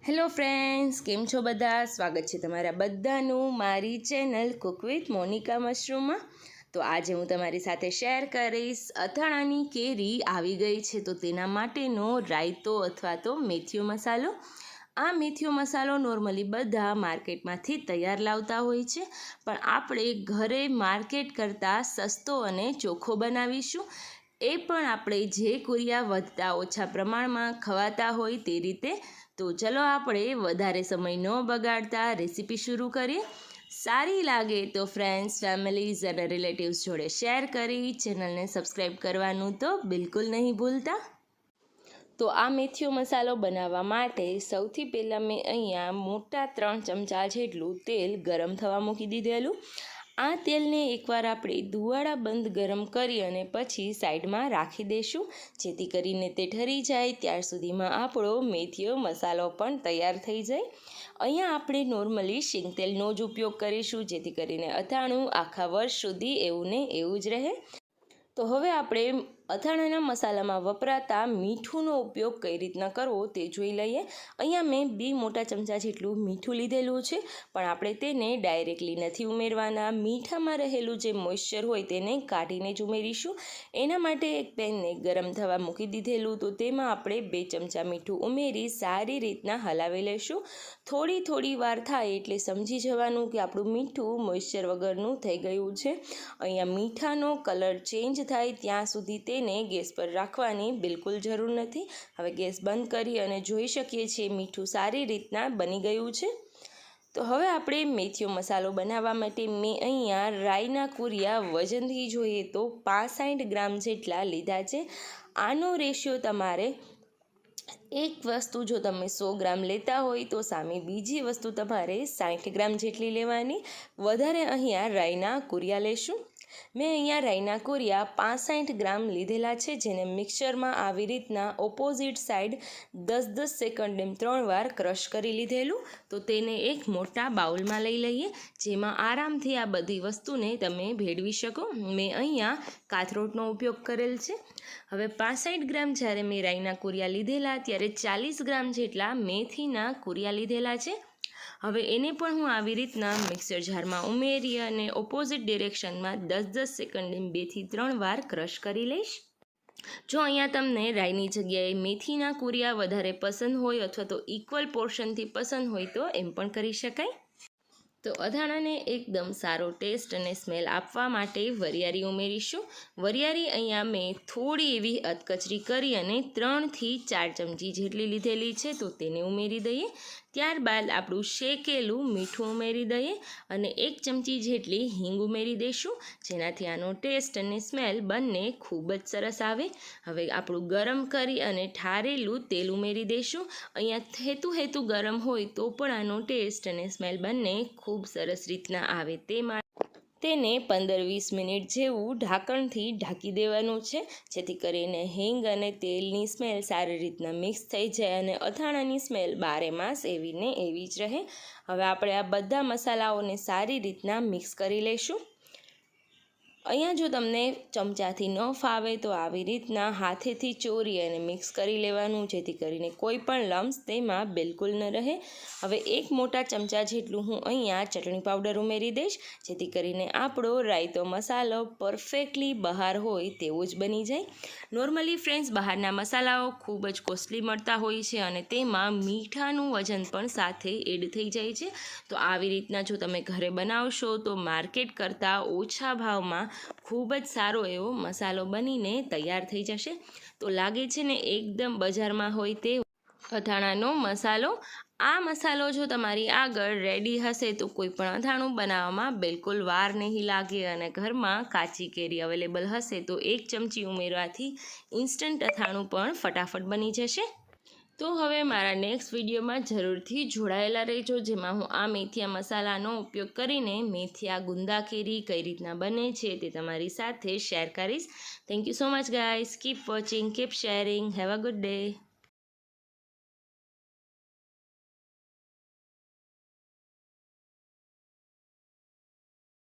Hello friends, કેમ છો બધા? સ્વાગત છે તમારા બધાનું મારી ચેનલ કુક વિથ મોનિકા મશરૂમમાં. તો આજે હું તમારી સાથે શેર કરીશ અથાણાની કેરી આવી ગઈ છે તો તેના માટેનો રાયતો અથવા તો મેથીયો મસાલો. આ મેથીયો મસાલો નોર્મલી બધા માર્કેટમાંથી તૈયાર લાવતા હોય છે, પણ આપણે ઘરે માર્કેટ કરતાં સસ્તો અને ચોખ્ખો બનાવીશું. એ પણ આપણે જે કુરિયા વધતા ઓછા પ્રમાણમાં ખવાતા હોય તે રીતે. તો ચલો આપણે વધારે સમય ન બગાડતા રેસીપી શરૂ કરીએ. સારી લાગે તો ફ્રેન્ડ્સ, ફેમિલીઝ અને રિલેટિવ્સ જોડે શેર કરી ચેનલને સબસ્ક્રાઈબ કરવાનું તો બિલકુલ નહીં ભૂલતા. તો આ મેથીયો મસાલો બનાવવા માટે સૌથી પહેલાં મેં અહીંયા મોટા 3 ચમચા જેટલું તેલ ગરમ થવા મૂકી દીધેલું. આ તેલને એકવાર આપણે ધુવાડા બંધ ગરમ કરી અને પછી સાઈડમાં રાખી દઈશું, જેથી કરીને તે ઠરી જાય ત્યાર સુધીમાં આપણો મેથીયો મસાલો પણ તૈયાર થઈ જાય. અહીંયા આપણે નોર્મલી શીંગતેલનો જ ઉપયોગ કરીશું, જેથી કરીને અથાણું આખા વર્ષ સુધી એવું ને એવું જ રહે. તો હવે આપણે અથાણાના મસાલામાં વપરાતા મીઠુંનો ઉપયોગ કઈ રીતના કરવો તે જોઈ લઈએ. અહીંયા મેં 2 મોટા ચમચા જેટલું મીઠું લીધેલું છે, પણ આપણે તેને ડાયરેક્ટલી નથી ઉમેરવાના. મીઠામાં રહેલું જે મોઇશ્ચર હોય તેને કાઢીને જ ઉમેરીશું. એના માટે એક પેનને ગરમ થવા મૂકી દીધેલું, તો તેમાં આપણે 2 ચમચા મીઠું ઉમેરી સારી રીતના હલાવી લઈશું. થોડી વાર થાય એટલે સમજી જવાનું કે આપણું મીઠું મોઇશ્ચર વગરનું થઈ ગયું છે. અહીંયા મીઠાનો કલર ચેન્જ થાય ત્યાં સુધી તેને ગેસ પર રાખવાની બિલકુલ જરૂર નથી. હવે ગેસ બંધ કરી અને જોઈ શકીએ છીએ મીઠું સારી રીતના બની ગયું છે. તો હવે આપણે મેથીયો મસાલો બનાવવા માટે મેં અહીંયા રાઈના કુરિયા વજનથી જોઈએ તો 65 ગ્રામ જેટલા લીધા છે. આનો રેશિયો તમારે એક વસ્તુ જો તમે 100 ગ્રામ લેતા હોય તો સામે બીજી વસ્તુ તમારે 60 ગ્રામ જેટલી લેવાની. વધારે અહીંયા રાઈના કુરિયા લેશું. મેં અહીંયા રાઈના કુરિયા 65 ગ્રામ લીધેલા છે, જેને મિક્સરમાં આવી રીતના ઓપોઝિટ સાઈડ 10-10 સેકન્ડ એમ 3 વાર ક્રશ કરી લીધેલું. તો તેને એક મોટા બાઉલમાં લઈ લઈએ, જેમાં આરામથી આ બધી વસ્તુને તમે ભેળવી શકો. મેં અહીંયા કાથરોટનો ઉપયોગ કરેલ છે. હવે 65 ગ્રામ જ્યારે મેં રાઈના કુરિયા લીધેલા ત્યારે 40 ગ્રામ જેટલા મેથીના કુરિયા લીધેલા છે. હવે એને પણ હું આવી રીતના મિક્સર જારમાં ઉમેરી અને ઓપોઝિટ ડિરેક્શનમાં 10-10 સેકન્ડ 2 થી 3 વાર ક્રશ કરી લઈશ. જો અહીંયા તમને રાઈની જગ્યાએ મેથીના કુરિયા વધારે પસંદ હોય અથવા તો ઇક્વલ પોર્શનથી પસંદ હોય તો એમ પણ કરી શકાય. તો અથાણાને એકદમ સારો ટેસ્ટ અને સ્મેલ આપવા માટે વરિયાળી ઉમેરીશું. વરિયાળી અહીંયા મેં થોડી એવી અધકચરી કરી અને 3 થી 4 ચમચી જેટલી લીધેલી છે, તો તેને ઉમેરી દઈએ. ત્યારબાદ આપણું શેકેલું મીઠું ઉમેરી દઈએ અને 1 ચમચી જેટલી હિંગ ઉમેરી દઈશું, જેનાથી આનો ટેસ્ટ અને સ્મેલ બંને ખૂબ જ સરસ આવે. હવે આપણું ગરમ કરી અને ઠારેલું તેલ ઉમેરી દઈશું. અહીંયા હેતુ ગરમ હોય તો પણ આનો ટેસ્ટ અને સ્મેલ બંને ખૂબ સરસ રીતના આવે. તે માટે તેને 15-20 મિનિટ જેવું ઢાંકણથી ઢાંકી દેવાનું છે, જેથી કરીને હિંગ અને તેલની સ્મેલ સારી રીતના મિક્સ થઈ જાય અને અથાણાની સ્મેલ 12 માસ એવી ને એવી જ રહે. હવે આપણે આ બધા મસાલાઓને સારી રીતના મિક્સ કરી લઈશું. અહીંયા જો તમને ચમચાથી ન ફાવે તો આવી રીતના હાથેથી ચોરી અને મિક્સ કરી લેવાનું, જેથી કરીને કોઈ પણ લમ્સ તેમાં બિલકુલ ન રહે. હવે 1 મોટા ચમચા જેટલું હું અહીંયા ચટણી પાવડર ઉમેરી દઈશ, જેથી કરીને આપણો રાયતો મસાલો પરફેક્ટલી બહાર હોય તેવો જ બની જાય. નોર્મલી ફ્રેન્ડ્સ, બહારના મસાલાઓ ખૂબ જ કોસ્ટલી મળતા હોય છે અને તેમાં મીઠાનું વજન પણ સાથે એડ થઈ જાય છે. તો આવી રીતના જો તમે ઘરે બનાવશો તો માર્કેટ કરતાં ઓછા ભાવમાં ખૂબ જ સારો એવો મસાલો બનીને તૈયાર થઈ જશે. તો લાગે છે ને એકદમ બજારમાં હોય તે અથાણાનો મસાલો. આ મસાલો જો તમારી આગળ રેડી હશે તો કોઈ પણ અથાણું બનાવવામાં બિલકુલ વાર નહીં લાગે અને ઘરમાં કાચી કેરી અવેલેબલ હશે તો 1 ચમચી ઉમેરવાથી ઇન્સ્ટન્ટ અથાણું પણ ફટાફટ બની જશે. તો હવે મારા નેક્સ્ટ વિડીયોમાં જરૂરથી જોડાયેલા રહેજો, જેમાં હું આ મેથીયા મસાલાનો ઉપયોગ કરીને મેથીયા ગુંદા કેરી કઈ રીતના બને છે તે તમારી સાથે શેર કરીશ. Thank you so much guys. Keep watching, keep sharing. Have a good day.